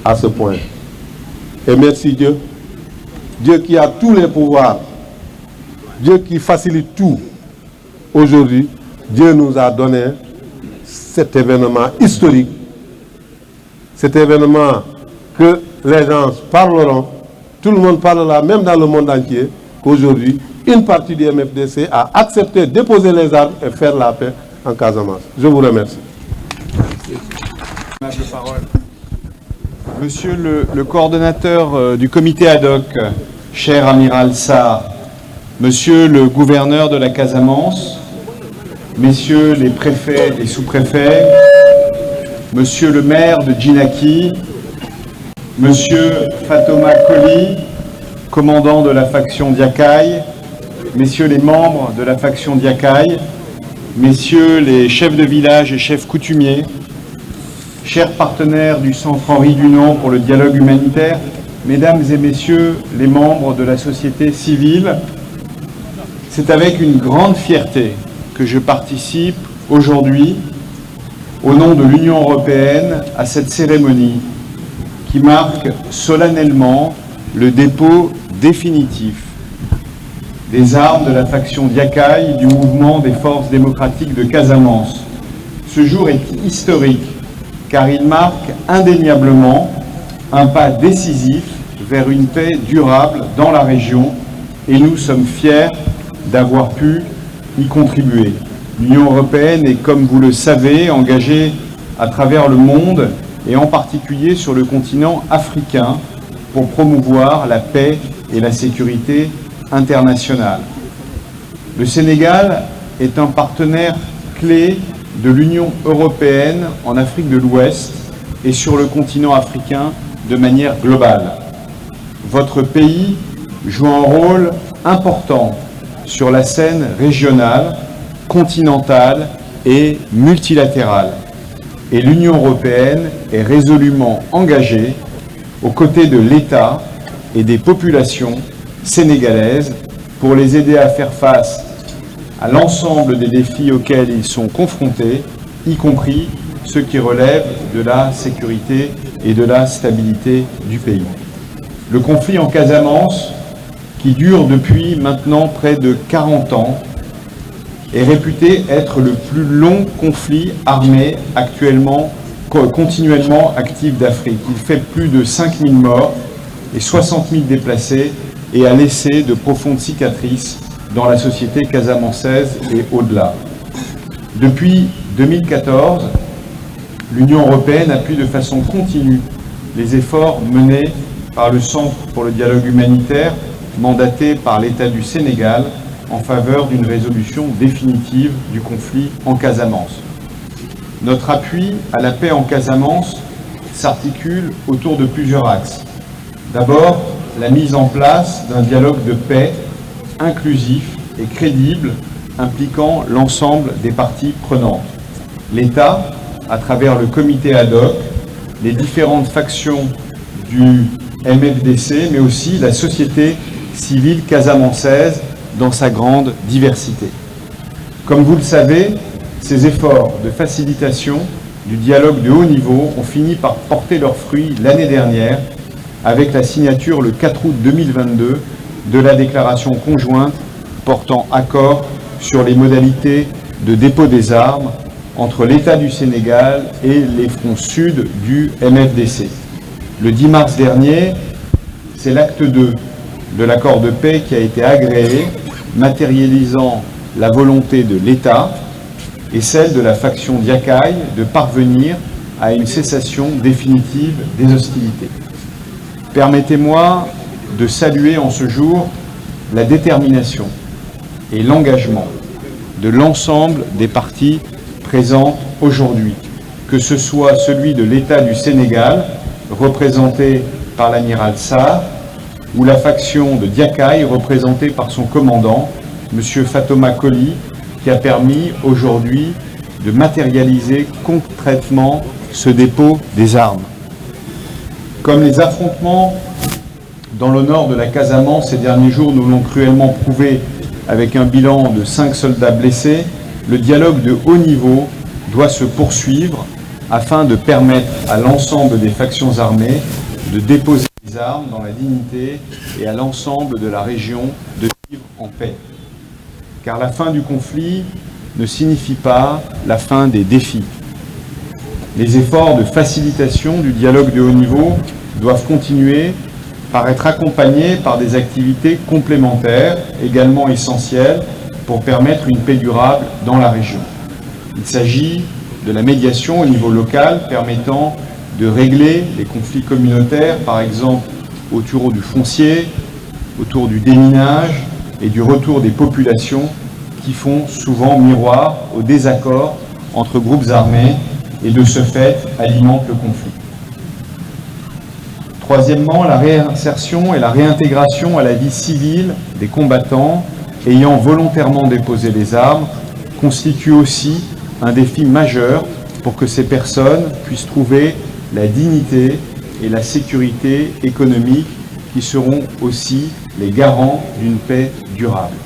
à ce point. Et merci Dieu. Dieu qui a tous les pouvoirs, Dieu qui facilite tout. Aujourd'hui, Dieu nous a donné cet événement historique, cet événement que les gens parleront, tout le monde parlera, même dans le monde entier, qu'aujourd'hui, une partie du MFDC a accepté de déposer les armes et faire la paix en Casamance. Je vous remercie. Monsieur le coordonnateur du comité ad hoc, cher amiral Sarr, monsieur le gouverneur de la Casamance, messieurs les préfets et sous-préfets, monsieur le maire de Djinaki, monsieur Fatoma Koli, commandant de la faction Diakaï, messieurs les membres de la faction Diakaï, messieurs les chefs de village et chefs coutumiers, chers partenaires du Centre Henri Dunant pour le dialogue humanitaire, mesdames et messieurs les membres de la société civile, c'est avec une grande fierté que je participe aujourd'hui, au nom de l'Union européenne, à cette cérémonie qui marque solennellement le dépôt définitif des armes de la faction Diakaï du mouvement des forces démocratiques de Casamance. Ce jour est historique car il marque indéniablement un pas décisif vers une paix durable dans la région et nous sommes fiers d'avoir pu y contribuer. L'Union européenne est, comme vous le savez, engagée à travers le monde et en particulier sur le continent africain pour promouvoir la paix et la sécurité internationale. Le Sénégal est un partenaire clé de l'Union européenne en Afrique de l'Ouest et sur le continent africain de manière globale. Votre pays joue un rôle important sur la scène régionale, continentale et multilatérale. Et l'Union européenne est résolument engagée aux côtés de l'État et des populations sénégalaises pour les aider à faire face à l'ensemble des défis auxquels ils sont confrontés, y compris ceux qui relèvent de la sécurité et de la stabilité du pays. Le conflit en Casamance, qui dure depuis maintenant près de 40 ans, est réputé être le plus long conflit armé continuellement actif d'Afrique. Il fait plus de 5000 morts et 60 000 déplacés et a laissé de profondes cicatrices dans la société casamançaise et au-delà. Depuis 2014, l'Union européenne appuie de façon continue les efforts menés par le Centre pour le dialogue humanitaire, mandaté par l'État du Sénégal, en faveur d'une résolution définitive du conflit en Casamance. Notre appui à la paix en Casamance s'articule autour de plusieurs axes. D'abord, la mise en place d'un dialogue de paix inclusif et crédible impliquant l'ensemble des parties prenantes. L'État, à travers le comité ad hoc, les différentes factions du MFDC, mais aussi la société civile casamançaise dans sa grande diversité. Comme vous le savez, ces efforts de facilitation du dialogue de haut niveau ont fini par porter leurs fruits l'année dernière avec la signature le 4 août 2022 de la déclaration conjointe portant accord sur les modalités de dépôt des armes entre l'État du Sénégal et les fronts sud du MFDC. Le 10 mars dernier, c'est l'acte 2 de l'accord de paix qui a été agréé, matérialisant la volonté de l'État et celle de la faction Diakaï de parvenir à une cessation définitive des hostilités. Permettez-moi de saluer en ce jour la détermination et l'engagement de l'ensemble des parties présentes aujourd'hui, que ce soit celui de l'État du Sénégal, représenté par l'amiral Sarr, ou la faction de Diakaï, représentée par son commandant, M. Fatoma Koli, qui a permis aujourd'hui de matérialiser concrètement ce dépôt des armes. Comme les affrontements dans le nord de la Casamance ces derniers jours nous l'ont cruellement prouvé avec un bilan de 5 soldats blessés, le dialogue de haut niveau doit se poursuivre afin de permettre à l'ensemble des factions armées de déposer les armes dans la dignité et à l'ensemble de la région de vivre en paix. Car la fin du conflit ne signifie pas la fin des défis. Les efforts de facilitation du dialogue de haut niveau doivent continuer par être accompagnés par des activités complémentaires, également essentielles, pour permettre une paix durable dans la région. Il s'agit de la médiation au niveau local permettant de régler les conflits communautaires, par exemple autour du foncier, autour du déminage et du retour des populations qui font souvent miroir aux désaccords entre groupes armés et de ce fait alimentent le conflit. Troisièmement, la réinsertion et la réintégration à la vie civile des combattants ayant volontairement déposé les armes constitue aussi un défi majeur pour que ces personnes puissent trouver la dignité et la sécurité économique qui seront aussi les garants d'une paix durable.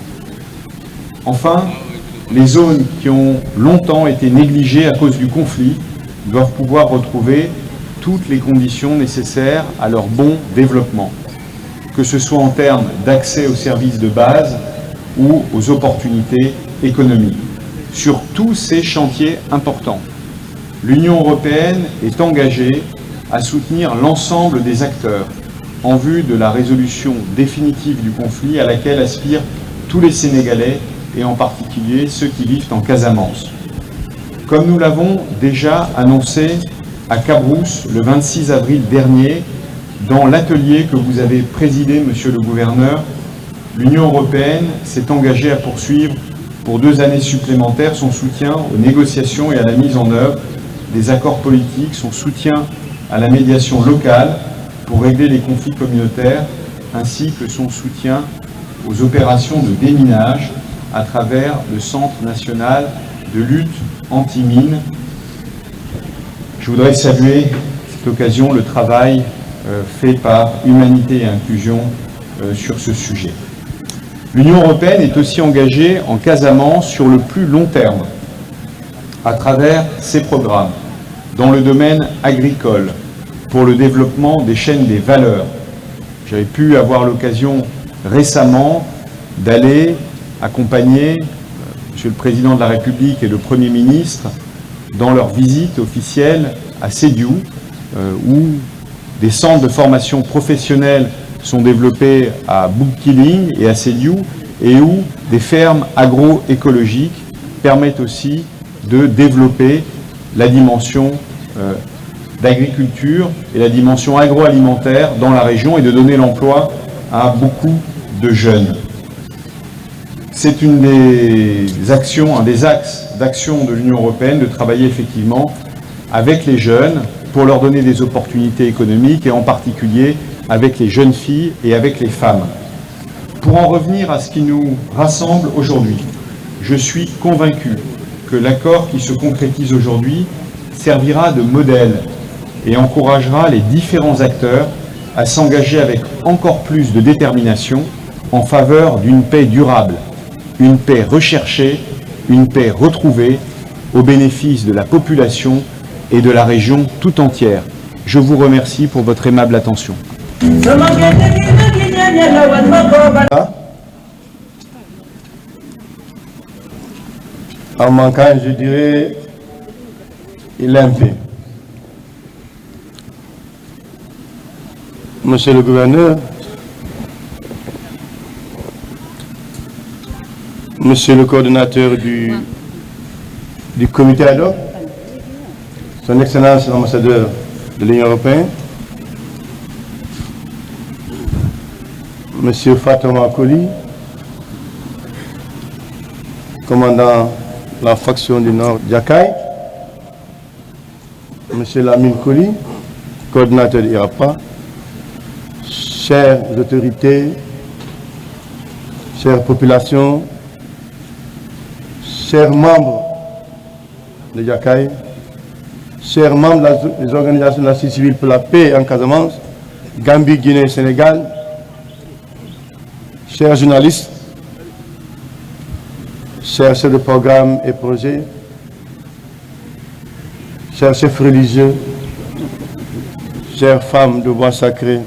Enfin, les zones qui ont longtemps été négligées à cause du conflit doivent pouvoir retrouver toutes les conditions nécessaires à leur bon développement, que ce soit en termes d'accès aux services de base ou aux opportunités économiques. Sur tous ces chantiers importants, l'Union européenne est engagée à soutenir l'ensemble des acteurs en vue de la résolution définitive du conflit à laquelle aspirent tous les Sénégalais et en particulier ceux qui vivent en Casamance. Comme nous l'avons déjà annoncé à Cabrousse le 26 avril dernier, dans l'atelier que vous avez présidé, Monsieur le Gouverneur, l'Union européenne s'est engagée à poursuivre pour 2 années supplémentaires son soutien aux négociations et à la mise en œuvre des accords politiques, son soutien à la médiation locale pour régler les conflits communautaires, ainsi que son soutien aux opérations de déminage à travers le Centre national de lutte anti-mine. Je voudrais saluer à cette occasion le travail fait par Humanité et Inclusion sur ce sujet. L'Union européenne est aussi engagée en Casamance sur le plus long terme, à travers ses programmes, dans le domaine agricole, pour le développement des chaînes des valeurs. J'avais pu avoir l'occasion récemment d'aller accompagner Monsieur le Président de la République et le Premier ministre dans leur visite officielle à Sédhiou, où des centres de formation professionnelle sont développés à Bounkiling et à Sédhiou, et où des fermes agroécologiques permettent aussi de développer la dimension d'agriculture et la dimension agroalimentaire dans la région et de donner l'emploi à beaucoup de jeunes. C'est une des actions, un des axes d'action de l'Union européenne de travailler effectivement avec les jeunes pour leur donner des opportunités économiques et en particulier avec les jeunes filles et avec les femmes. Pour en revenir à ce qui nous rassemble aujourd'hui, je suis convaincu que l'accord qui se concrétise aujourd'hui servira de modèle et encouragera les différents acteurs à s'engager avec encore plus de détermination en faveur d'une paix durable, une paix recherchée, une paix retrouvée au bénéfice de la population et de la région tout entière. Je vous remercie pour votre aimable attention. En manquant, je dirais, il est un peu. Monsieur le Gouverneur, Monsieur le coordonnateur du comité ad hoc, Son Excellence l'ambassadeur de l'Union européenne, Monsieur Fatoma Koli, commandant la faction du Nord Djakaï, Monsieur Lamine Koli, coordinateur de l'IRAPA, chères autorités, chères populations, chers membres de Djakaï, chers membres des organisations de la société civile pour la paix en Casamance, Gambie, Guinée, Sénégal, chers journalistes, chers chefs de programme et projets, chers chefs religieux, chères femmes de bois sacré,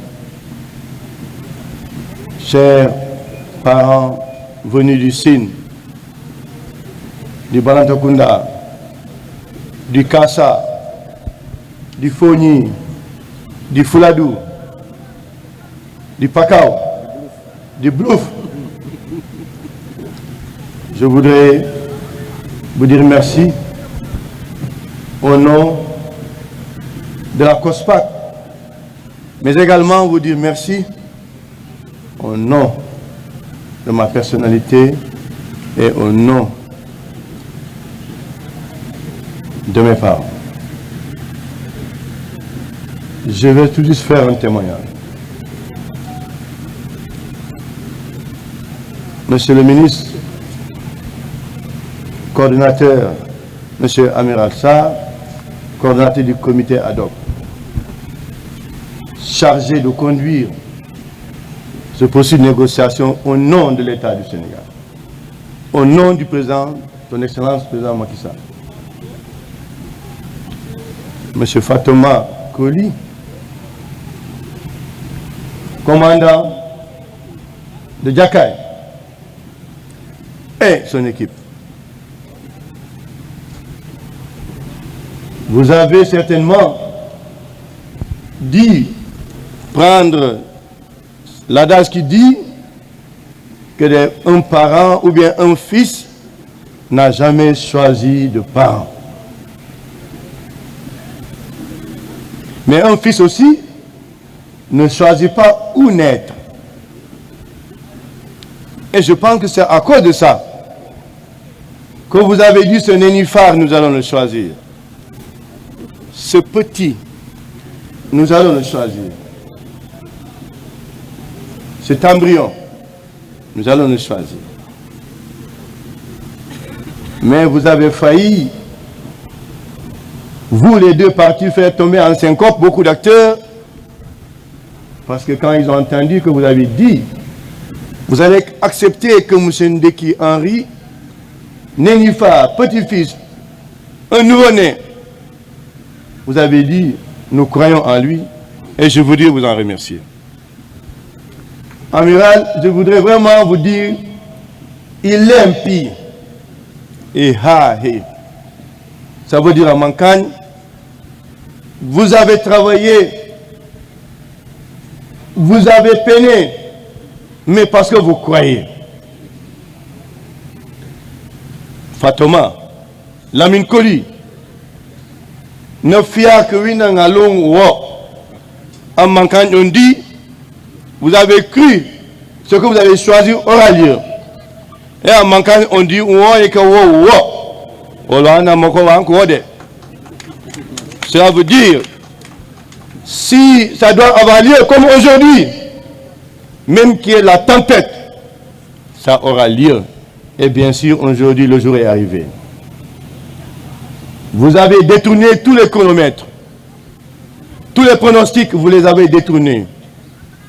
chers parents venus du Sine, du Balantakunda, du Kassa, du Fogni, du Fouladou, du Pakao, du Blouf. Je voudrais vous dire merci au nom de la COSPAC, mais également vous dire merci au nom de ma personnalité et au nom de mes parents. Je vais tout juste faire un témoignage. Monsieur le ministre, coordinateur, Monsieur Amiral Sarr, coordinateur du comité ad hoc, chargé de conduire ce processus de négociation au nom de l'État du Sénégal, au nom du président, son Excellence, président Macky Sall. Monsieur Fatoma Koli, commandant de Djakaï, et son équipe. Vous avez certainement dit, prendre l'adage qui dit que un parent ou bien un fils n'a jamais choisi de parent. Mais un fils aussi ne choisit pas où naître. Et je pense que c'est à cause de ça que vous avez dit ce nénuphar, nous allons le choisir. Ce petit, nous allons le choisir. Cet embryon, nous allons le choisir. Mais vous avez failli, vous les deux partis, faire tomber en syncope beaucoup d'acteurs, parce que quand ils ont entendu que vous avez dit, vous allez accepter que M. Ndeki Henry, nénuphar, petit-fils, un nouveau-né, vous avez dit, nous croyons en lui, et je voudrais vous en remercier. Amiral, je voudrais vraiment vous dire, il est impie. Et ça veut dire en Mancagne, vous avez travaillé, vous avez peiné, mais parce que vous croyez. Fatoma, Lamine Koli, ne fia que Winang Along Wo, en Mancagne on dit, vous avez cru, ce que vous avez choisi aura lieu. Et en Mancagne on dit, cela veut dire, si ça doit avoir lieu comme aujourd'hui, même qu'il y ait la tempête, ça aura lieu. Et bien sûr, aujourd'hui, le jour est arrivé. Vous avez détourné tous les chronomètres. Tous les pronostics, vous les avez détournés.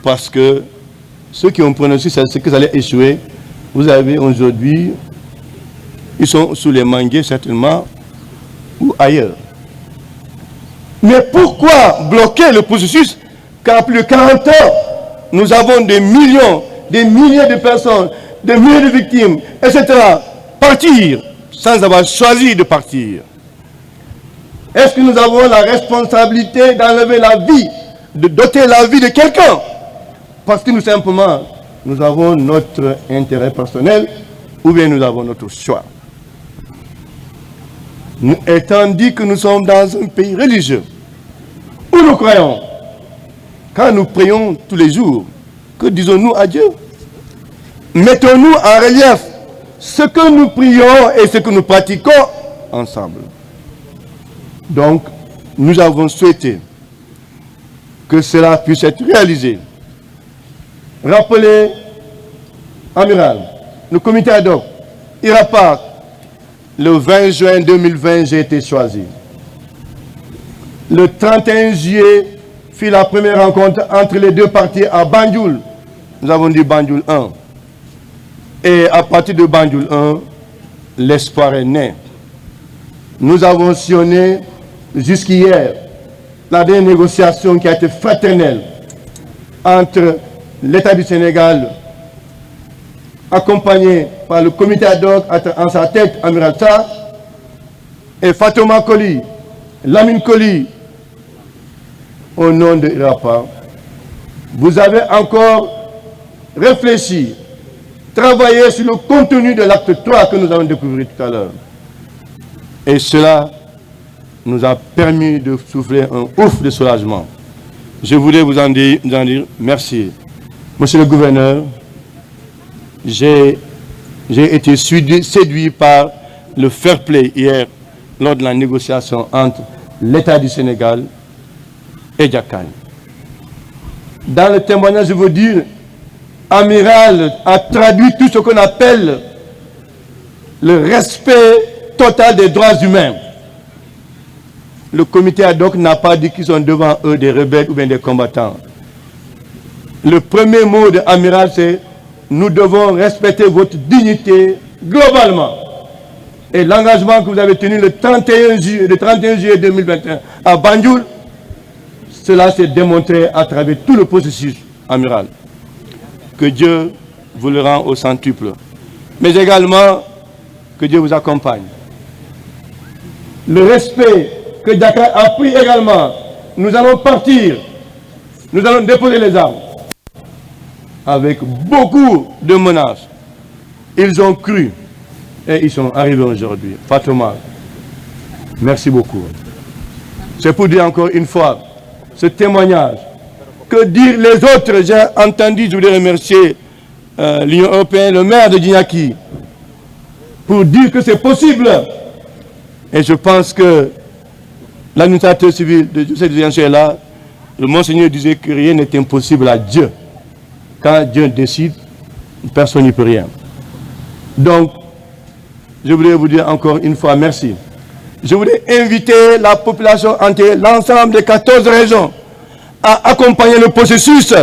Parce que ceux qui ont prononcé c'est que ça allait échouer. Vous avez aujourd'hui, ils sont sous les manguiers certainement, ou ailleurs. Mais pourquoi bloquer le processus quand plus de 40 ans, nous avons des millions, des milliers de personnes, des milliers de victimes, etc. Partir sans avoir choisi de partir. Est-ce que nous avons la responsabilité d'enlever la vie, de doter la vie de quelqu'un? Parce que nous simplement, nous avons notre intérêt personnel ou bien nous avons notre choix. Nous, étant dit que nous sommes dans un pays religieux, où nous croyons, quand nous prions tous les jours, que disons-nous à Dieu? Mettons-nous en relief ce que nous prions et ce que nous pratiquons ensemble. Donc, nous avons souhaité que cela puisse être réalisé. Rappelez, Amiral, le comité ad hoc, IRAPAC, le 20 juin 2020, j'ai été choisi. Le 31 juillet, fit la première rencontre entre les deux partis à Banjul. Nous avons dit Banjul 1. Et à partir de Banjul 1, l'espoir est né. Nous avons sillonné jusqu'hier, la dernière négociation qui a été fraternelle entre l'État du Sénégal, accompagné par le comité ad hoc en sa tête, Amiral Sarr, et Fatouma Koli, Lamine Koli, au nom de IRAPA, vous avez encore réfléchi, travaillé sur le contenu de l'acte 3 que nous avons découvert tout à l'heure. Et cela nous a permis de souffler un ouf de soulagement. Je voulais vous en dire merci. Monsieur le gouverneur, j'ai été séduit par le fair play hier lors de la négociation entre l'État du Sénégal et Diakane. Dans le témoignage, je veux dire, Amiral a traduit tout ce qu'on appelle le respect total des droits humains. Le comité ad hoc n'a pas dit qu'ils sont devant eux des rebelles ou bien des combattants. Le premier mot de Amiral, c'est « Nous devons respecter votre dignité globalement ». Et l'engagement que vous avez tenu le 31 juillet 2021 à Banjul, cela s'est démontré à travers tout le processus, Amiral. Que Dieu vous le rend au centuple. Mais également, que Dieu vous accompagne. Le respect que Dakar a pris également, nous allons partir, nous allons déposer les armes. Avec beaucoup de menaces. Ils ont cru et ils sont arrivés aujourd'hui. Fatouma, merci beaucoup. C'est pour dire encore une fois, ce témoignage, que dire les autres, j'ai entendu, je voulais remercier l'Union européenne, le maire de Djignaki, pour dire que c'est possible. Et je pense que l'administrateur civil de cette est-là, le Monseigneur disait que rien n'est impossible à Dieu. Quand Dieu décide, personne n'y peut rien. Donc, je voulais vous dire encore une fois merci. Je voulais inviter la population entière, l'ensemble des 14 régions, à accompagner le processus.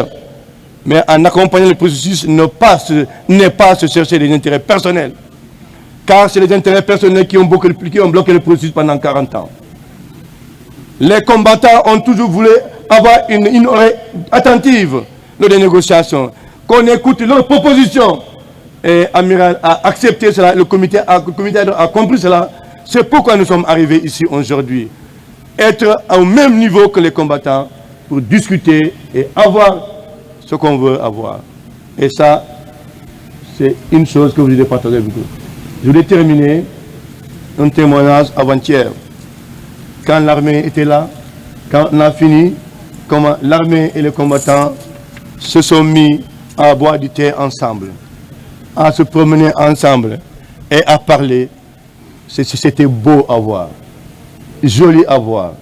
Mais en accompagnant le processus, n'est pas se chercher des intérêts personnels. Car c'est les intérêts personnels qui ont bloqué le processus pendant 40 ans. Les combattants ont toujours voulu avoir une oreille attentive lors des négociations, qu'on écoute leurs propositions. Et Amiral a accepté cela, le comité a compris cela. C'est pourquoi nous sommes arrivés ici aujourd'hui. Être au même niveau que les combattants pour discuter et avoir ce qu'on veut avoir. Et ça, c'est une chose que vous devez partager avec vous. Je voulais terminer un témoignage avant-hier. Quand l'armée était là, quand on a fini, comment l'armée et les combattants se sont mis à boire du thé ensemble, à se promener ensemble et à parler. C'était beau à voir, joli à voir.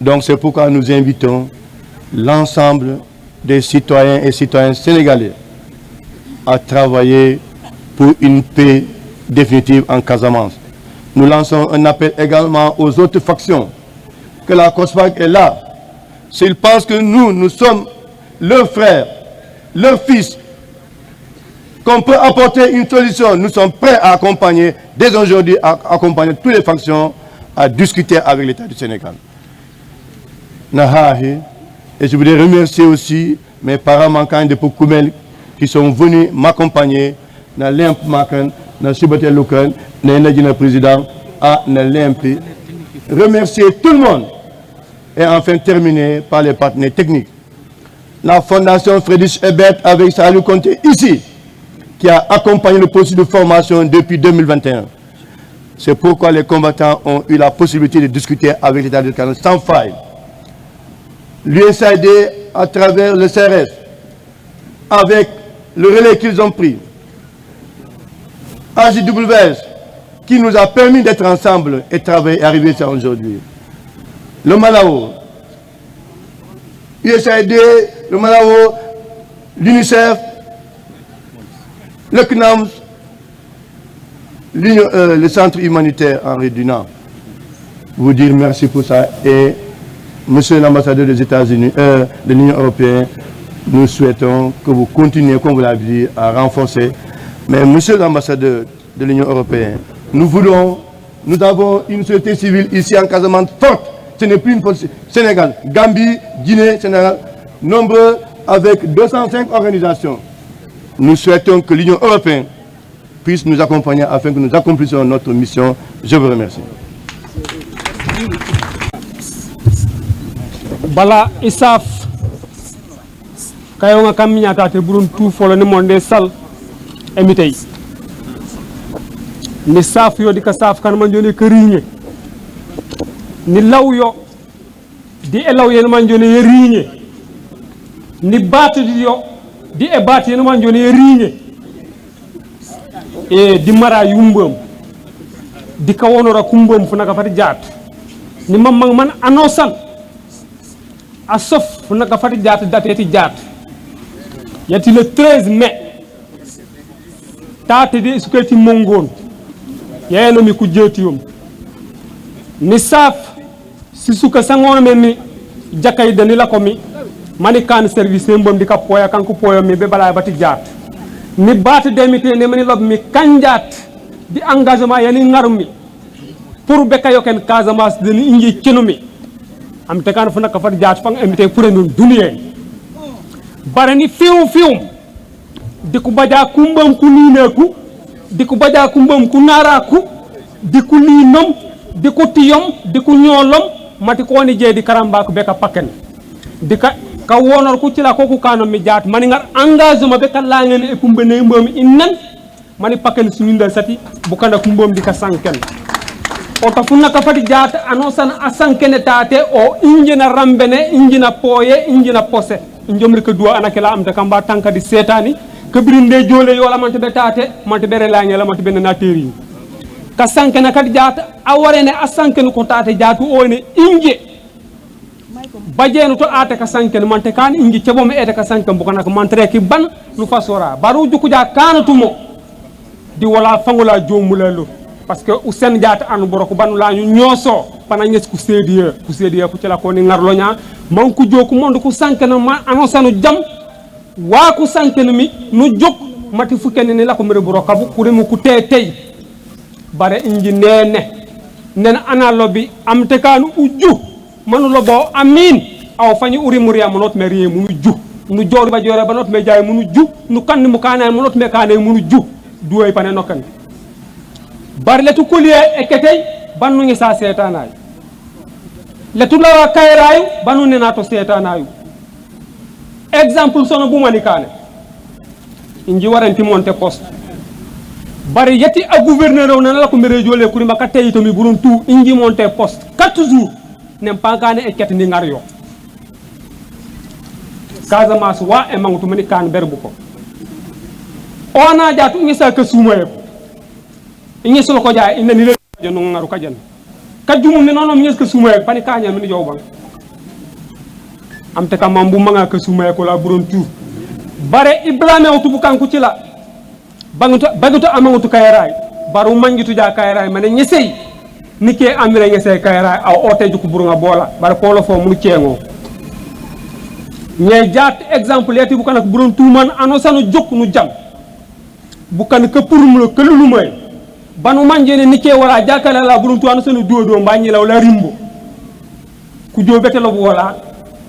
Donc c'est pourquoi nous invitons l'ensemble des citoyens et citoyennes sénégalais à travailler pour une paix définitive en Casamance. Nous lançons un appel également aux autres factions, que la COSPAC est là. S'ils pensent que nous sommes leurs frères, leurs fils, qu'on peut apporter une solution, nous sommes prêts à accompagner, dès aujourd'hui, à accompagner toutes les factions à discuter avec l'État du Sénégal. Et je voudrais remercier aussi mes parents manquants de Poukoumel qui sont venus m'accompagner dans l'IMP Makan, dans Subatel Local, dans le président, à l'IMP. Remercier tout le monde et enfin terminer par les partenaires techniques. La Fondation Friedrich Ebert avec Salou Conté ici, qui a accompagné le processus de formation depuis 2021. C'est pourquoi les combattants ont eu la possibilité de discuter avec l'État du Cameroun sans faille. L'USAID à travers le CRS, avec le relais qu'ils ont pris. AJWS, qui nous a permis d'être ensemble et travailler et arriver à aujourd'hui. Le Malao, USAID, le Malao, l'UNICEF, le CNAMS, le centre humanitaire Henri Dunant. Vous dire merci pour ça. Et monsieur l'ambassadeur des États-Unis, de l'Union européenne, nous souhaitons que vous continuez, comme vous l'avez dit, à renforcer. Mais monsieur l'ambassadeur de l'Union européenne, nous avons une société civile ici en Casamance forte, ce n'est plus une politique. Sénégal, Gambie, Guinée, Sénégal, nombreux avec 205 organisations. Nous souhaitons que l'Union européenne puisse nous accompagner afin que nous accomplissions notre mission. Je vous remercie. Bala isaf kayo nga kam ñata te burun tout folo ni monde sal emitay ni saf yo di ka saf kan man joni këriñe ni law yo di elaw yen man joni riñe ni batu di yo di e batu yen man joni riñe e di mara yumbam di ka wonora kumbam fu naka fati jaat ni mamang man anosan a sauf fu naka fati jaat dateti jaat yati le 13 mai taate de suketi mongon yeno mi ku jetiyum ni saf si suka sangono men mi jakay dani la ko mi mani kan service mbom di ka poya kanko poyo mi be bala bati jaat ni baat demite ne mani lob mi kanjat di engagement yani ngarmi pour be kayo ken Casamance de ni inji kinumi am te kan fu naka fati jaat fang invité pour ndun duniye barani fium di ku baja kumbam ku nineku di ku baja kumbam ku naraku di ku linom di ku tiyom di ku ñolom mati ko ni je di karamba ko be ka paken di ka wonor ku ci la ko ku kanu mi jaat mani ngar engagement be ka la ngene e kumbene mbom innan mani paken suñu ndal sati bu kana kumbom di ka sanken o ta funna ka fati jaat anosan asankene taate o injina rambene injina poye injina pose njomri ko duwa anake la am ta kamba tanka di setani kabirinde jole yola mante be taate mante bere la ngela mante be na teri ka sankene kadi jaata awarene asankene ko taate jaatu o ne inje bajenu to ate ka sankene mante kan inji cebom ete ka sankene bu kana ko mantre ki ban lu fasora baru juku ja kanatumo di wala fangula jomula lo parce que usen jaata anu boroko banu la ñu ñoso pana ñes ku sédié ku ci la ko ni ngarlo nya man ku joku monde ku sankene ma anosanu jam wa ku sankene mi nu jok mati fukene ni la ko mere boroko bu ku remu ku tey bare inji nen ana lobi am te kanu uju manu lobo amin aw fañi uri muriya monot me riye munu ju nu jor ba jore ba not me jaay munu ju nu kan mu kana monot me kana munu ju duoy pane nokan bar letu kuliye eketey banu ngi sa setanay letu la kayrayu banu ne nato setanayu exemple sono bu mani kane inji waranti monte poste bari yeti a gouverneur on la ko mere jole kuri maka tay to mi burun tout inji monte poste 4 jours nem pankane e ket ni ngar yo Casamance wa e mangutu mani kan berbu ko ona jatu ngi sa ke sumaye ingi solo ko jaay inna ni le no ngaru kajan kajum ni nonom ngi ke sumaye pani kanya mi jow bang am te kam mambu manga ke sumaye ko la burun tout bare iblame wutu bu kanku ci la baguto amangutu kayray baru mangitu ja kayray mané ñesey nike amire ñesey kayray aw oté juku burunga bola bare polo fo mu ciengo ñe jaat exemple yati bu kanak burun tuman anosanu jok nu jam bu kan ke pour mu ke lu may banu manjene nike wala jakala la burun tu anosanu dodo mbañi law la rimbo ku do betelo bu wala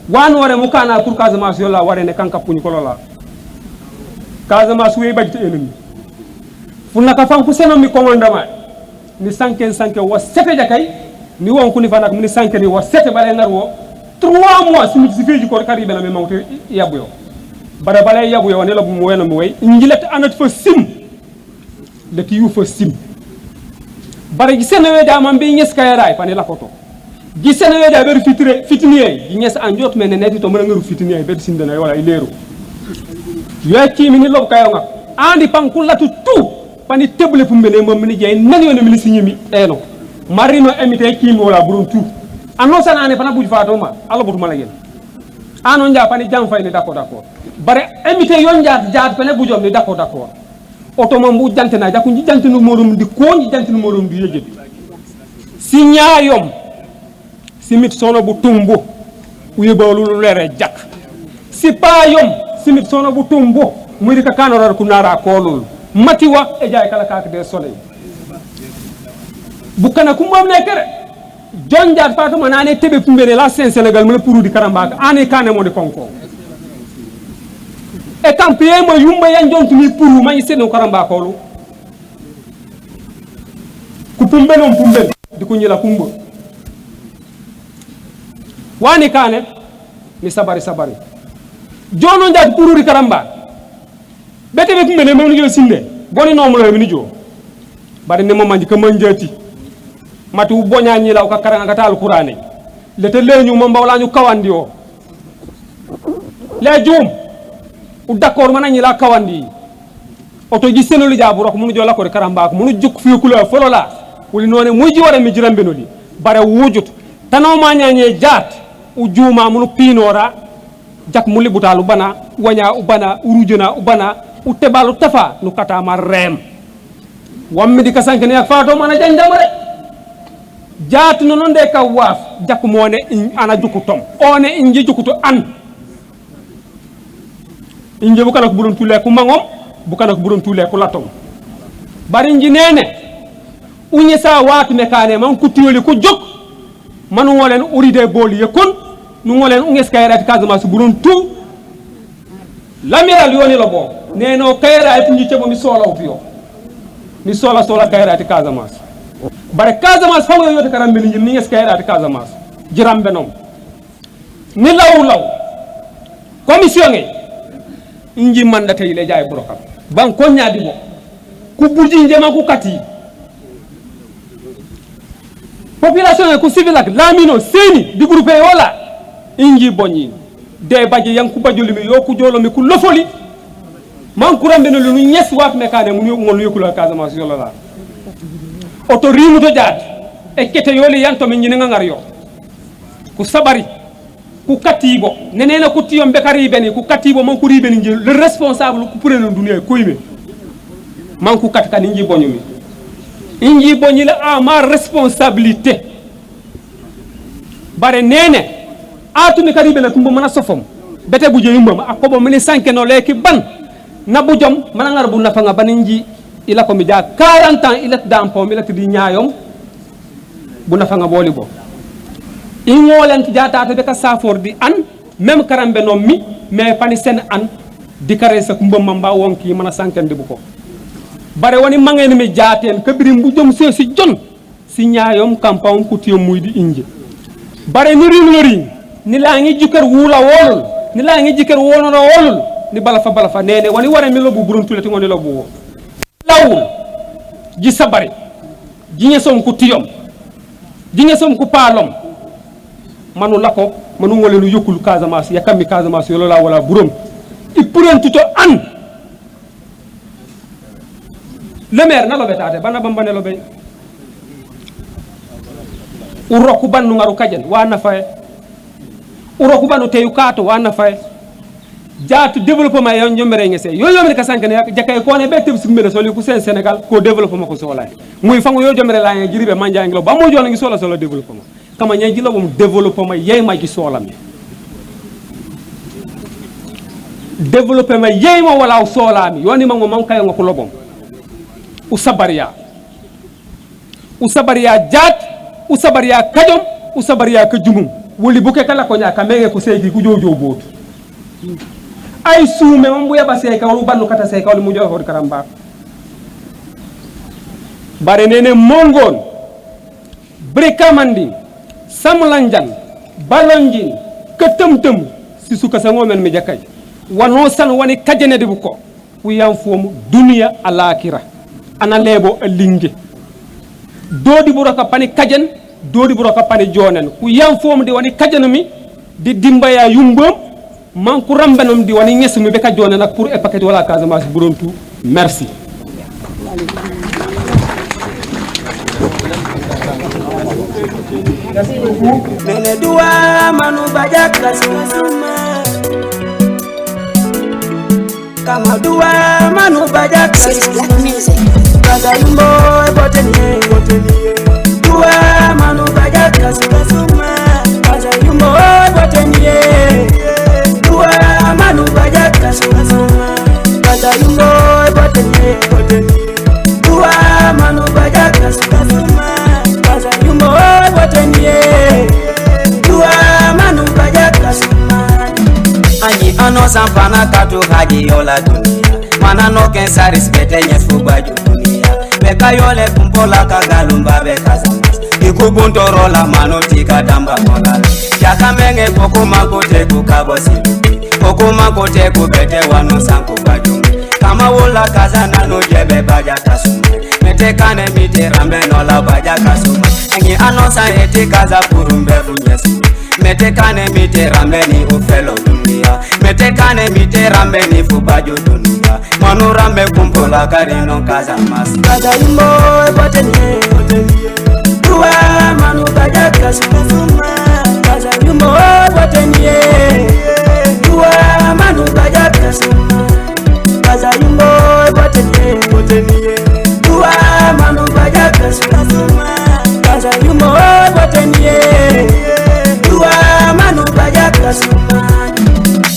wan wore mu kana pour Casamance yo la ware ne kanka puñ ko lola Casamance wey bajte enemi funna ka fanku seno mi commandement ni sanke wa sete jakay ni wonku ni fanak ni sanke ni wa sete bale ngar wo 3 mois simi ci feji ko kari bela me mawte yabu yo bara bale yabu yo ne la bu mo wena mo way ngilet anat fa sim le ki yu fa sim bara gi sene we da man be ñes kay ray fane la photo gi sene we da ber fitinier gi ñes an jot men ne to mo ngaru fitinier be sindana wala ileru yaki mi ni lob kayo nga andi pankulatu tout pani teble pumbele mom ni jey nan yone mi signimi eno marino emite kimi wala burun tout annonce na ne fana buj fa do ma alla butu mala yen anon nja pani jam fay ni d'accord bare emite yon jaat pele bujom ni d'accord auto mom bu jante na jakku ji jante no modum di ko ji jante no modum di yegge si nyaayom simit sono bu tumbu uyebawlu lere jak si payom simit sono bu tumbu muri ka kanoro ku nara kolul matiwa e jaay kala kak de soleil bu kana ku mom ne kere John Jat Fatou manane tebe pumbere la sen Sénégal mo pour di karamba ane kane mo de konko e kampiye mo yumba yan jontu mi pour ma yisse no karamba ko lu ku pumbe non pumbe di ko nyila kumbo wani kane mi sabari jono Jat pour di karamba bete be pumbere mo ngi sinde boni no mo lo mi jo bari ne mo manji ko manjati matu bonya ñi law ka karanga ka tal qur'ani le te leñu mo mbawla ñu kawandi o le jum u d'accord man ñi la kawandi auto ji seno li jabu rok munu jola ko karamba ko munu juk fi kula folola wuli noné muy ji wara mi jirambe no li bare wujut tano ma ñañe jaat u juma munu pinora jak mu libutalu bana wanya u bana urujuna u bana u tebalu tafa nu kata ma rem wammi di kasanke ne ak faato mana janjamare jaatu no non de ka waaf jakku moone ana jukutom one inji jukuto an inji bu kana ko buron tule ku mangom bu kana ko buron tule ku latom bari inji nene unye sa waatu me kane man ku tiyoli ku jok manu wolen uride boli yakun nu wolen unges kayrat kazama su buron tu lamiral yoni lo bo neno kayrat inji cebo mi sola ufiyo mi sola kayrat kazama bare Casamance fawo yote karambe ni ni eskayra ati Casamance jirambe nom ni law commission ngi inji mandate ile jaay burokam ban ko nyaadi bo ku burji njema ku kati population ko civil ak lamino seni di groupe wala inji bonni de baji yanku bajuli mi yoku jolo mi ku lofoli man kurambe no lu ñes wat mekane mu ngol yokula Casamance yolo la oto rimu to jaat e kete yoli yanto min nyina ngar yo ku sabari ku katibo nenena ku tiyom be kari beni ku katibo man ku ribeni njel le responsable ku pure no dunia ko yime man ku kat kan inji boñu mi inji boñi la ama responsabilité bare nene atumi kari bena tumbo mana sofom bete bu je yumbam akobo mini sanke no leki ban na bu jom mana ngar bu nafa nga baninji ila ko mi ja 40 ans ila dampo mi la di ñaayom bu nafa nga boli bo ingolen ti jata be ka safor di an même karambe no mi mais pani sen an di kare sa kumba mamba wonki mana sankande bu ko bare woni mangene mi jaaten kabirim bu jom se si jon si ñaayom kampawon kutiyo muy di inje bare ni rin ni la ngi jikër wula wolul ni la ngi jikër wono wolul ni bala fa nene woni wara mi lobu burun tulati ngoni lobu wo lawul ji sabari ji ñesom ku tiyom ji ñesom ku palom manu lako manu ngole lu yokul Casamance ya kammi Casamance yolo la wala burom i puren tuto an le maire na lo betate bana bambane lo be uroku bannu ngaru kajen wa na fay uroku banu teyu kato wa na fay jaatu développement yo ñomere ngese yo yomere ka sankane jakay ko ne betem sigmele soli ku sen Sénégal ko développement ko sola muy fango yo jomere la ngiribe manja ngilo ba mo jona ngi sola développement kama ñaji la mum développement yey ma ci sola mi développement yey ma wala sola mi yoni ma ngom kay ngoko lobom usabariya jaat usabariya kajom usabariya ka jumum woli buke kala ko nyaka mege ko seygi ku jojo botu ay suume mom bu yaba sey kawlu bannu kata sey kawlu mu jox hor karamba bare nene mongon brekamandi samlanjan balonjin ketemtem si suka sa ngomen mi jakay wano san woni kajene de bu ko wu yam fom dunya alakira ana lebo linge dodi buraka pani kajen dodi buraka pani jonen ku yam fom di woni kajenumi di dimbaya yumbam man ku rambanum di woni ngesumi be ka jonen nak pour e paquet wala Casamance burontu merci mene dua manu bajak kasuma kama dua manu bajak kaza yumbo botenie dua manu bajak kasuma kaza yumbo botenie dua manu bajak kasuma kaza yumbo botenie dua manu bajak kasuma kaza yumbo botenie sampana katu haji yola dunia mana no ken saris bete nyes fubaju dunia beka yole kumpola kagalumba beka zamas ikubunto rola manoti kadamba molala yaka menge poko makote kukabosi poko makote kubete wano sanku baju kama wola kazana no jebe baja kasuma metekane mite rambe no la baja kasuma engi anosa eti kaza purumbe funyesu metekane mite rambe ni ufelo dunia metekane mite rambe ni fubajo dunia manu rambe kumpola karino kaza mas kaza imbo ebotenye tuwa manu baja kasuma kaza imbo ebotenye tuwa manu baja kasuma kaza imbo ebotenye tuwa manu baja kasuma kaza imbo ebotenye manu baja kasuma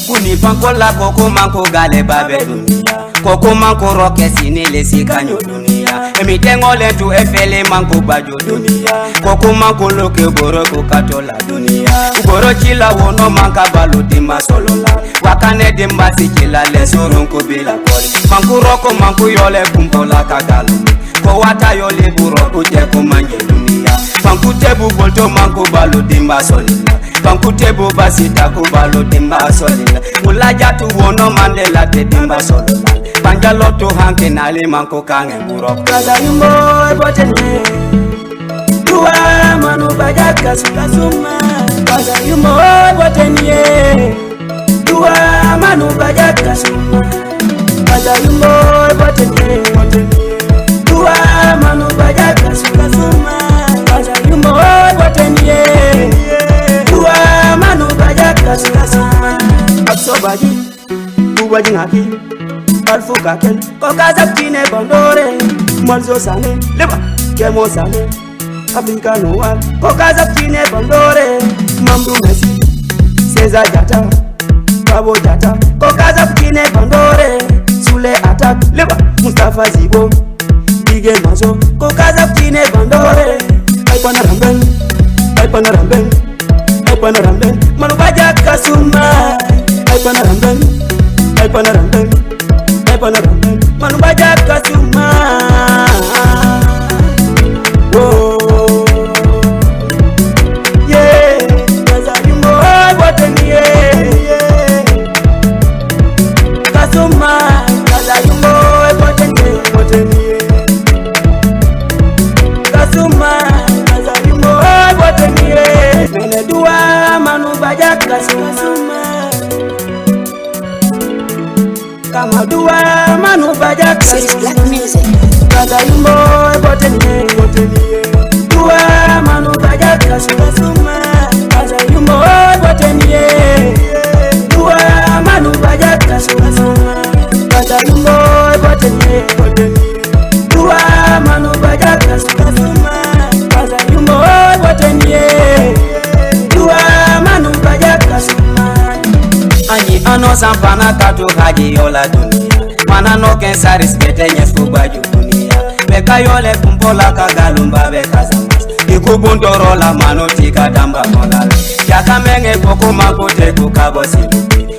kuni pankola koko manko gale babe dunia koko manko roke sinile sikanyo dunia emitengo letu efele manko bajo dunia koko manko loke boro ko katola dunia boro chila wono manka baluti masolola wakane dimba sikila le soronko bila koli manko roko manko yole kumpola kagalo ko wata yole buro ko je ko manje dunia manko tebu bolto manko baluti masolila Bankutebu basita kubalo dimba solila Mulaja tu wono mandela te dimba solila Panjalo tu hanke nali manko kange muro Kaza yumbo ebotenye Tuwa manu baja kasuma Kaza yumbo ebotenye Tuwa manu baja kasuma Kaza yumbo ebotenye Tuwa manu baja kasuma Kaza yumbo ebotenye manu baja kasuma aksobaji bubaji ngaki alfuka ken kokaza kine bondore molzo sane leba kemo sane afrika noa kokaza kine bondore mamdu mesi seza jata babo jata kokaza kine bondore sule attack leba mustafa zibo dige mazo kokaza kine bondore ay panaramben Panaramben, manu baja kasuma. Panaramben, manu baja kasuma. Oh, yeah, kaza yumbo ebotenye. Kasuma, kaza yumbo ebotenye. Kasuma, kaza yumbo ebotenye. Mene dua manu baja kasuma kama dua manu baja kasuma kaza yumbo ebotenye dua manu baja kasuma kaza yumbo ebotenye dua manu baja kasuma kaza yumbo ebotenye dua manu baja kasuma kaza yumbo ebotenye Ani ano sampana katu haji yola dunia mana no ken saris bete nyes fubaju dunia beka yole kumpola kagalumba beka zamas ikubunto rola manoti kadamba molala yaka menge poko makote kukabosi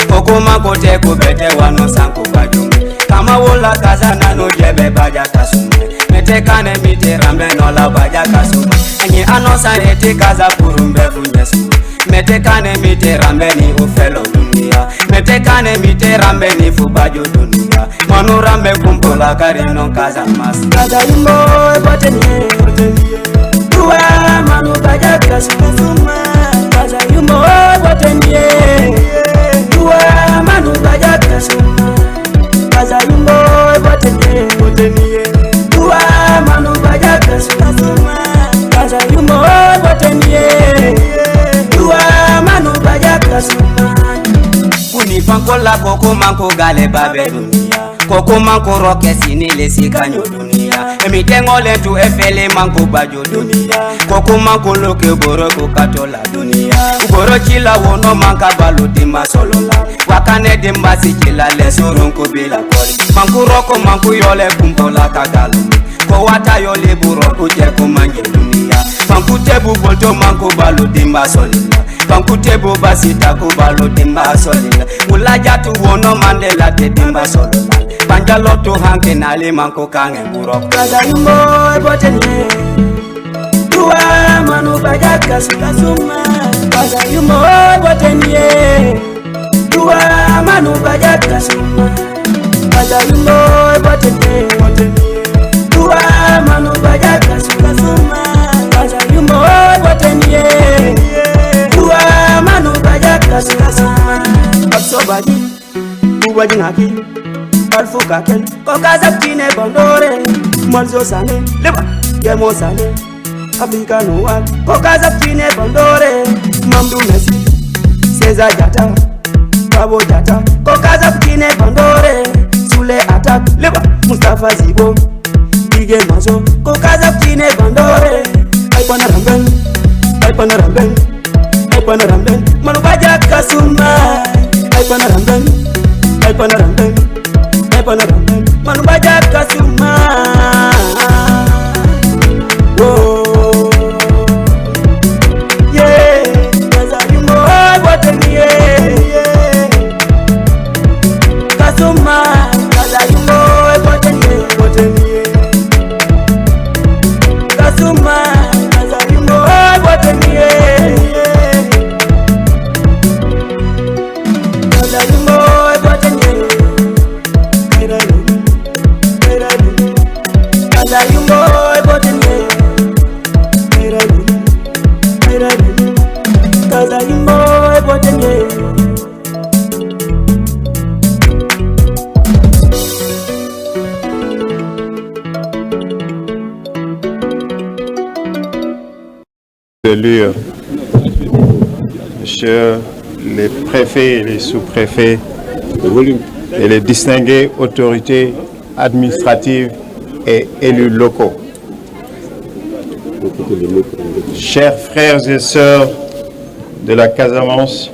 poko makote kubete wano sanku baju kama wola kazana no jebe baja kasuma metekane mite rambe no la baja kasuma ani ano sa eti kaza purumbe funyesu metekane mite rambe ni ufelo dunia metekane mite rambe ni fubajo dunia manu rambe kumpola karino kaza mas kaza yumbo ebotenye tuwa manu baja kasuma kaza yumbo ebotenye tuwa manu baja kasuma kaza yumbo ebotenye tuwa manu baja kasuma kaza yumbo ebotenye manu baja kasuma kuni pankola koko manko gale babe dunia koko manko roke sinile sikanyo dunia emitengo letu efele manko bajo dunia koko manko loke boro ko katola dunia boro chila wono manka baluti masolola wakane dimba sikila le soronko bila koli manko roko manko yole kumpola kagalo ko wata yo liburo kuje kumange dunia pankute bu bolto manko balo dimba solila pankute bu basita ku balo dimba solila ulaja tu wono Mandela te dimba solila panjalo to hanke nale manko kange buro kaza yumbo botene tuwa manu bajaka sukasuma kaza yumbo botene tuwa manu bajaka suma kaza yumbo botene tuwa manu bajaka sukasuma kaza yumbo botene tuwa manu bajaka sukasuma absobaji tuwaji ngaki alfuka ken ko kaza kine bondore monzo sane leba yemo sane Afrika noa ko kaza kine bondore mamdu Messi Cesar Jata Babo Jata ko kaza kine bondore Sule attack leba Mustafa Zibo Ige Mazo ko kaza kine bondore ay panaramben manu baja kasuma ay panaramben manu baja kasuma oh yeah kaza yumo botenie kasuma kaza yumo botenie kasuma kaza yumo botenie kaza yumo botenie kaza yumo botenie kaza yumo botenie de l'UE, Monsieur les préfets et les sous-préfets et les distinguées autorités administratives et élus locaux, chers frères et sœurs de la Casamance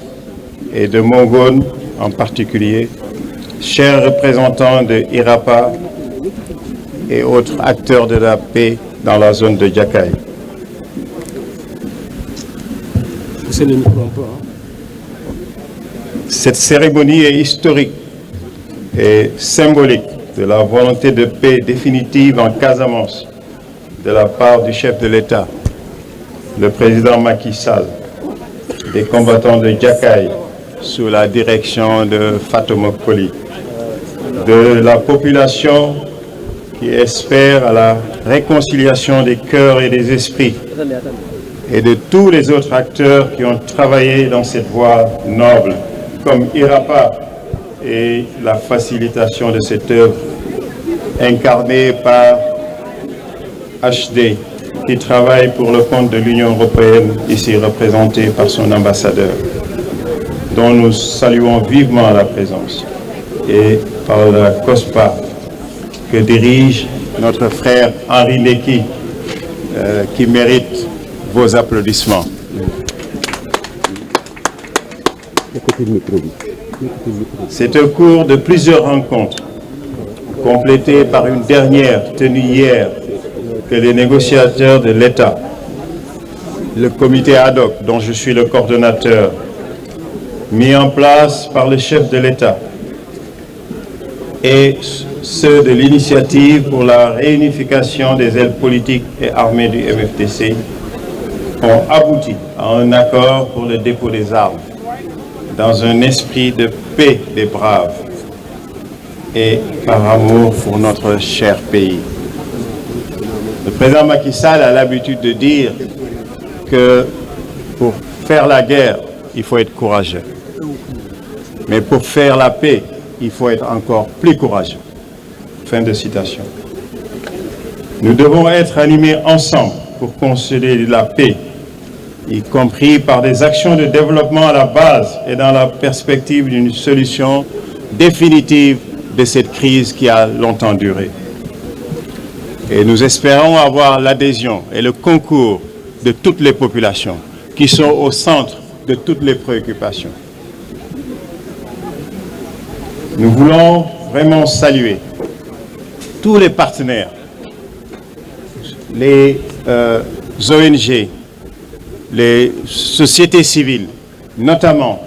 et de Mongone en particulier, chers représentants de IRAPA et autres acteurs de la paix dans la zone de Djakaï. Cette cérémonie est historique et symbolique de la volonté de paix définitive en Casamance de la part du chef de l'État, le président Macky Sall, des combattants de Djakaï sous la direction de Fatoumata Koli, de la population qui espère à la réconciliation des cœurs et des esprits, et de tous les autres acteurs qui ont travaillé dans cette voie noble, comme IRAPA et la facilitation de cette œuvre, incarnée par HD, qui travaille pour le compte de l'Union européenne, ici représentée par son ambassadeur, dont nous saluons vivement la présence, et par la COSPA, que dirige notre frère Henri Neki, qui mérite vos applaudissements. C'est au cours de plusieurs rencontres, complétées par une dernière tenue hier, que les négociateurs de l'État, le comité ad hoc dont je suis le coordonnateur, mis en place par le chef de l'État, et ceux de l'initiative pour la réunification des ailes politiques et armées du MFDC, ont abouti à un accord pour le dépôt des armes dans un esprit de paix des braves et par amour pour notre cher pays. Le président Macky Sall a l'habitude de dire que pour faire la guerre, il faut être courageux. Mais pour faire la paix, il faut être encore plus courageux. Fin de citation. Nous devons être animés ensemble pour consolider la paix, y compris par des actions de développement à la base et dans la perspective d'une solution définitive de cette crise qui a longtemps duré. Et nous espérons avoir l'adhésion et le concours de toutes les populations qui sont au centre de toutes les préoccupations. Nous voulons vraiment saluer tous les partenaires les ONG, les sociétés civiles, notamment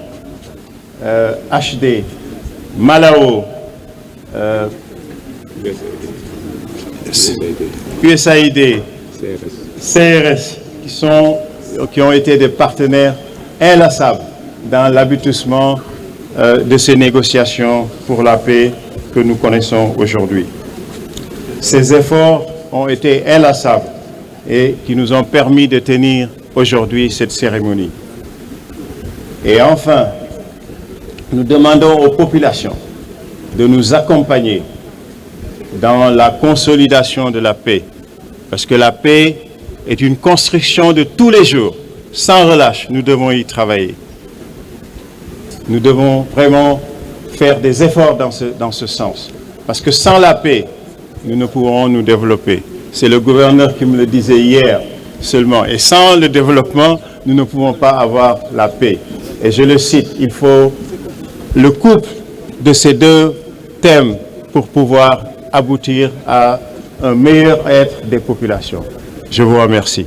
HD, Malao, USAID, CRS, qui ont été des partenaires inlassables dans l'aboutissement de ces négociations pour la paix que nous connaissons aujourd'hui. Ces efforts ont été inlassables et qui nous ont permis de tenir aujourd'hui cette cérémonie. Et enfin, nous demandons aux populations de nous accompagner dans la consolidation de la paix, parce que la paix est une construction de tous les jours. Sans relâche, nous devons y travailler. Nous devons vraiment faire des efforts dans ce sens, parce que sans la paix, nous ne pourrons nous développer. C'est le gouverneur qui me le disait hier seulement. Et sans le développement, nous ne pouvons pas avoir la paix. Et je le cite, il faut le couple de ces deux thèmes pour pouvoir aboutir à un meilleur être des populations. Je vous remercie.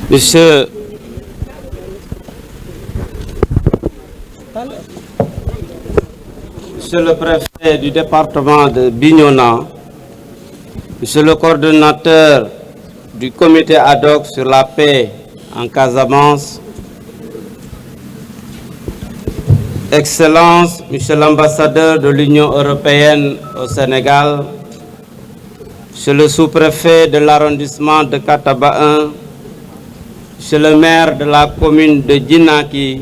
Monsieur le préfet du département de Bignona, Monsieur le coordonnateur du comité ad hoc sur la paix en Casamance, Excellence, Monsieur l'ambassadeur de l'Union européenne au Sénégal, Monsieur le sous-préfet de l'arrondissement de Kataba 1, Monsieur le maire de la commune de Djinaki,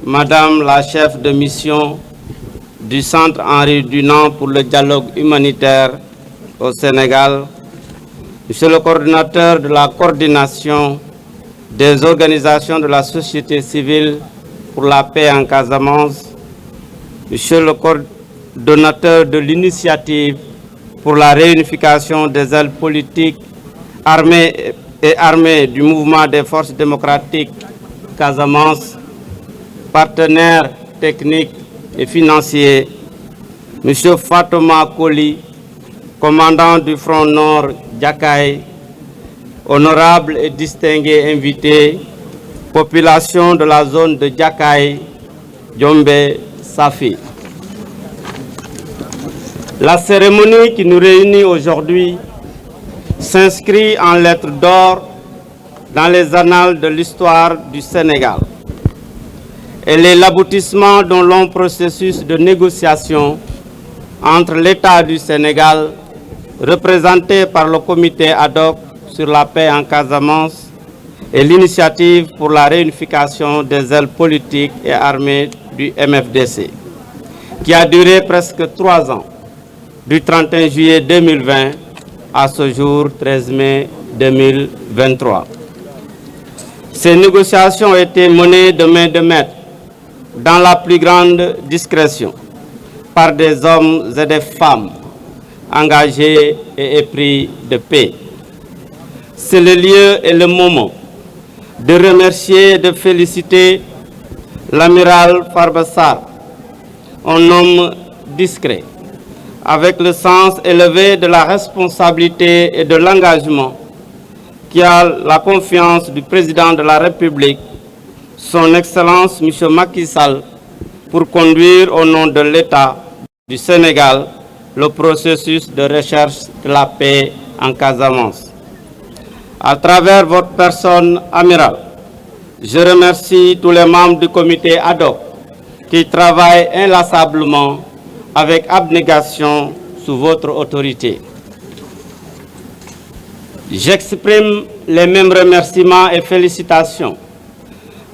Madame la chef de mission du Centre Henri Dunant pour le dialogue humanitaire au Sénégal, Monsieur le coordinateur de la coordination des organisations de la société civile pour la paix en Casamance, Monsieur le coordonnateur de l'initiative pour la réunification des ailes politiques armées du mouvement des forces démocratiques Casamance, partenaires techniques et financiers, M. Fatouma Koli, commandant du Front Nord Djakaï, honorables et distingués invités, population de la zone de Djakaï, Djombe, Safi. La cérémonie qui nous réunit aujourd'hui s'inscrit en lettres d'or dans les annales de l'histoire du Sénégal. Elle est l'aboutissement d'un long processus de négociation entre l'État du Sénégal, représenté par le comité ad hoc sur la paix en Casamance, et l'initiative pour la réunification des ailes politiques et armées du MFDC, qui a duré presque 3 ans, du 31 juillet 2020 à ce jour 13 mai 2023. Ces négociations ont été menées de main de maître dans la plus grande discrétion par des hommes et des femmes engagés et épris de paix. C'est le lieu et le moment de remercier et de féliciter l'amiral Farbassar, un homme discret, avec le sens élevé de la responsabilité et de l'engagement, qui a la confiance du président de la République, son Excellence M. Macky Sall, pour conduire au nom de l'État du Sénégal le processus de recherche de la paix en Casamance. À travers votre personne, amiral, je remercie tous les membres du comité ad hoc qui travaillent inlassablement avec abnégation sous votre autorité. J'exprime les mêmes remerciements et félicitations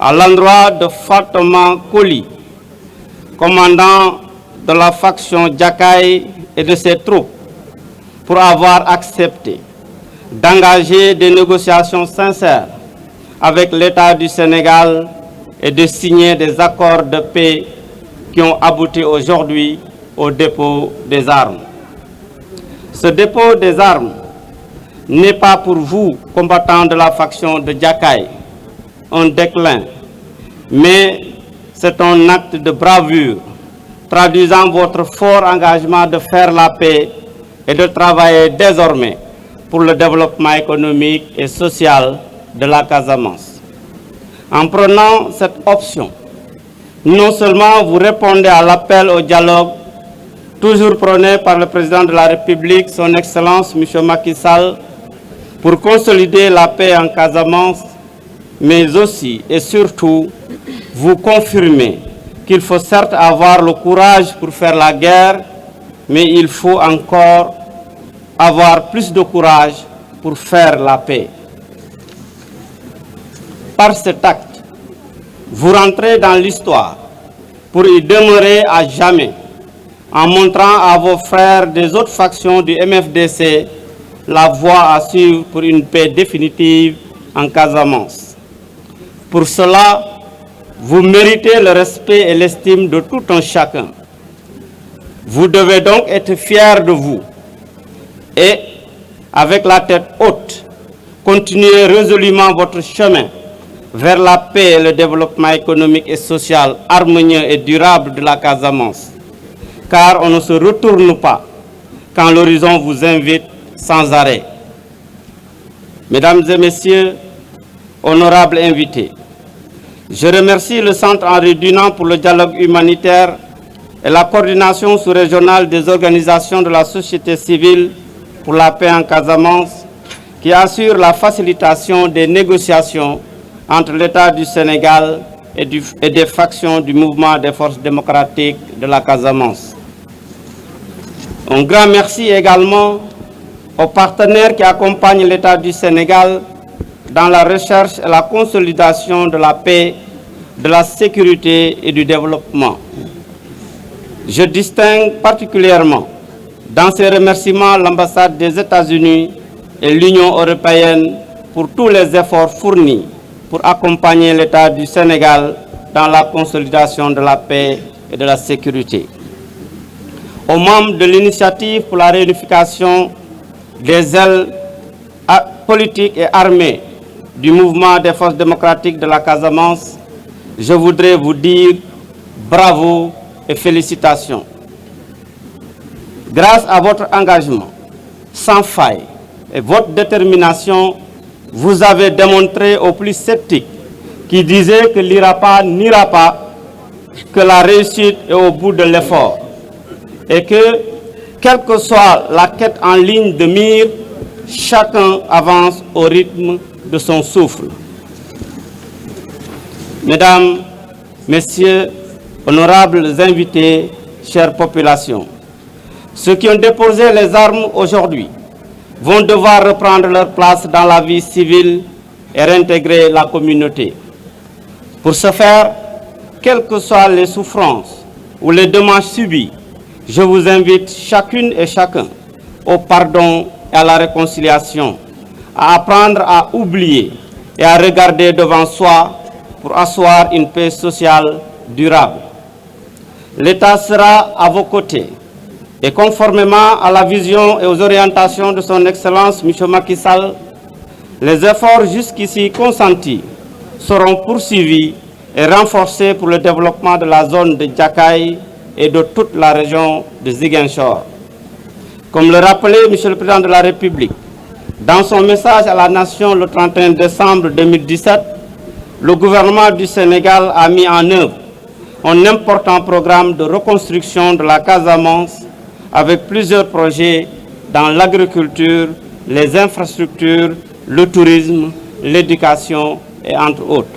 à l'endroit de Fatoma Koli, commandant de la faction Jakaï et de ses troupes, pour avoir accepté d'engager des négociations sincères avec l'État du Sénégal et de signer des accords de paix qui ont abouti aujourd'hui au dépôt des armes. Ce dépôt des armes n'est pas pour vous, combattants de la faction de Jakaï, un déclin, mais c'est un acte de bravoure, traduisant votre fort engagement de faire la paix et de travailler désormais pour le développement économique et social de la Casamance. En prenant cette option, non seulement vous répondez à l'appel au dialogue toujours prôné par le président de la République, son Excellence M. Macky Sall, pour consolider la paix en Casamance, mais aussi et surtout vous confirmez qu'il faut certes avoir le courage pour faire la guerre, mais il faut encore avoir plus de courage pour faire la paix. Par cet acte, vous rentrez dans l'histoire pour y demeurer à jamais, en montrant à vos frères des autres factions du MFDC la voie à suivre pour une paix définitive en Casamance. Pour cela, vous méritez le respect et l'estime de tout un chacun. Vous devez donc être fiers de vous et, avec la tête haute, continuer résolument votre chemin vers la paix et le développement économique et social harmonieux et durable de la Casamance. Car on ne se retourne pas quand l'horizon vous invite sans arrêt. Mesdames et messieurs, honorables invités, je remercie le Centre Henri Dunant pour le dialogue humanitaire et la coordination sous-régionale des organisations de la société civile pour la paix en Casamance qui assure la facilitation des négociations entre l'État du Sénégal et des factions du mouvement des forces démocratiques de la Casamance. Un grand merci également aux partenaires qui accompagnent l'État du Sénégal dans la recherche et la consolidation de la paix, de la sécurité et du développement. Je distingue particulièrement dans ces remerciements l'ambassade des États-Unis et l'Union européenne pour tous les efforts fournis pour accompagner l'État du Sénégal dans la consolidation de la paix et de la sécurité. Aux membres de l'initiative pour la réunification des ailes politiques et armées du mouvement des forces démocratiques de la Casamance, je voudrais vous dire bravo et félicitations. Grâce à votre engagement sans faille et votre détermination, vous avez démontré aux plus sceptiques qui disaient que l'IRAPA n'ira pas, que la réussite est au bout de l'effort et que, quelle que soit la quête en ligne de mire, chacun avance au rythme de son souffle. Mesdames, Messieurs, honorables invités, chères populations, ceux qui ont déposé les armes aujourd'hui vont devoir reprendre leur place dans la vie civile et réintégrer la communauté. Pour ce faire, quelles que soient les souffrances ou les dommages subis, je vous invite chacune et chacun au pardon et à la réconciliation, à apprendre à oublier et à regarder devant soi pour asseoir une paix sociale durable. L'État sera à vos côtés et conformément à la vision et aux orientations de son Excellence M. Macky Sall, les efforts jusqu'ici consentis seront poursuivis et renforcés pour le développement de la zone de Jakaï et de toute la région de Ziguinchor. Comme le rappelait M. le Président de la République dans son message à la Nation le 31 décembre 2017, le gouvernement du Sénégal a mis en œuvre un important programme de reconstruction de la Casamance avec plusieurs projets dans l'agriculture, les infrastructures, le tourisme, l'éducation et entre autres.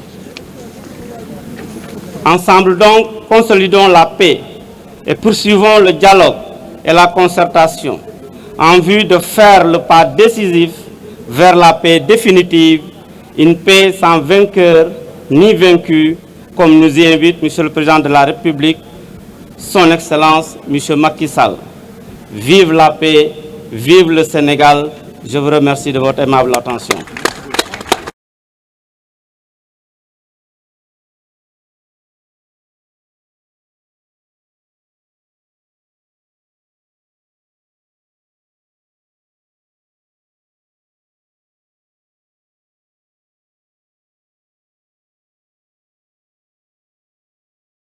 Ensemble donc, consolidons la paix et poursuivons le dialogue et la concertation en vue de faire le pas décisif vers la paix définitive, une paix sans vainqueur ni vaincu, comme nous y invite Monsieur le Président de la République, Son Excellence Monsieur Macky Sall. Vive la paix, vive le Sénégal. Je vous remercie de votre aimable attention.